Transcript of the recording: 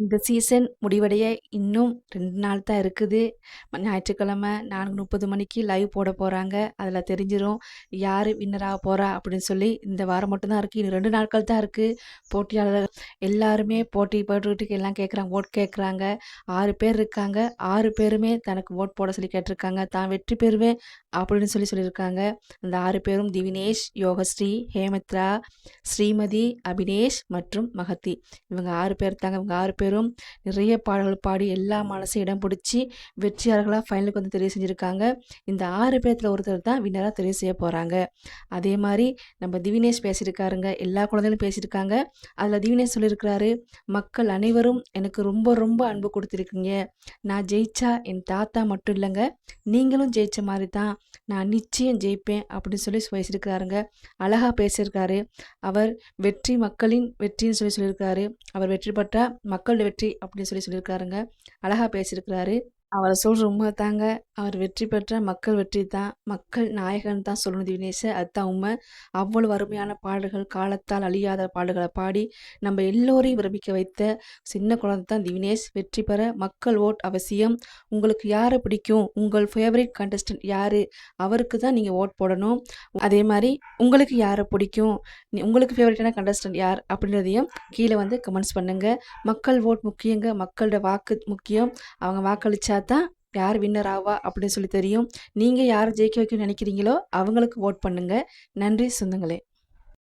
இந்த சீசன் முடிவடைய இன்னும் 2 நாள் தான் இருக்குது. ஞாயிற்றுக்கிழமை 4:30 மணிக்கு லைவ் போட போறாங்க. அதில தெரிஞ்சிரும் யாரு வின்னர் ஆக போறா அப்படின்னு சொல்லி. இந்த வாரம் மட்டும் தான் இருக்கு. இன்னும் 2 நாட்கள் தான் இருக்கு. போட்டியாளர்கள் எல்லாருமே போட்டி போட்டுக்கிட்டு எல்லாம் கேட்குறாங்க. ஓட் கேட்குறாங்க. 6 பேர் இருக்காங்க. 6 பேருமே தனக்கு ஓட் போட சொல்லி கேட்டிருக்காங்க. தான் வெற்றி பெறுவேன் அப்படின்னு சொல்லியிருக்காங்க. அந்த 6 பேரும் திவினேஷ், யோகஸ்ரீ, ஹேமத்ரா, ஸ்ரீமதி, அபினேஷ் மற்றும் மகதி. இவங்க 6 பேர் தாங்க. இவங்க 6 பேரும் நிறைய பாடல்கள் பாடி எல்லா மனசையும் இடம் பிடிச்சி வெற்றியாளர்களாக ஃபைனலுக்கு வந்து தெரிவு செஞ்சுருக்காங்க. இந்த 6 பேர்த்தில் ஒருத்தர் தான் வின்னராக தெரிவு செய்ய போகிறாங்க. அதே மாதிரி நம்ம திவினேஷ் பேசியிருக்காருங்க. எல்லா குழந்தைகளும் பேசியிருக்காங்க. அதில் திவினேஷ் சொல்லியிருக்கிறாரு, மக்கள் அனைவரும் எனக்கு ரொம்ப ரொம்ப அன்பு கொடுத்துருக்கீங்க. நான் ஜெயிச்சா என் தாத்தா மட்டும் இல்லைங்க, நீங்களும் ஜெயிச்ச மாதிரி தான். நான் நிச்சயம் ஜெயிப்பேன் அப்படின்னு சொல்லி பேசியிருக்கிறாருங்க. அழகாக பேசியிருக்காரு. அவர் வெற்றி மக்களின் வெற்றின்னு சொல்லியிருக்காரு. அவர் வெற்றி பெற்றா மக்களோட வெற்றி அப்படின்னு சொல்லியிருக்காருங்க. அழகா பேசியிருக்கிறாரு. அவர் சொல்ற உண்மை தாங்க. அவர் வெற்றி பெற்றா மக்கள் வெற்றி தான். மக்கள் நாயகன் தான் சொல்லணும் திவினேஷ. அதுதான் உண்மை. அவ்வளவு அருமையான பாடல்கள், காலத்தால் அழியாத பாடல்களை பாடி நம்ம எல்லோரையும் பிரமிக்க வைத்த சின்ன குழந்தை தான் திவினேஷ். வெற்றி பெற மக்கள் ஓட் அவசியம். உங்களுக்கு யாரை பிடிக்கும், உங்கள் ஃபேவரட் கண்டஸ்டன்ட் யாரு, அவருக்கு தான் நீங்கள் ஓட் போடணும். அதே மாதிரி உங்களுக்கு யாரை பிடிக்கும், உங்களுக்கு ஃபேவரட்டான கண்டஸ்டன்ட் யார் அப்படின்றதையும் கீழே வந்து கமெண்ட்ஸ் பண்ணுங்க. மக்கள் ஓட் முக்கியங்க. மக்களோட வாக்கு முக்கியம். அவங்க வாக்களிச்சா தான் யார் வின்னர் ஆவா அப்படின்னு சொல்லி தெரியும். நீங்கள் யாரை ஜெயிக்க வைக்கணும்னு நினைக்கிறீங்களோ அவங்களுக்கு ஓட் பண்ணுங்க. நன்றி சொந்தங்களே.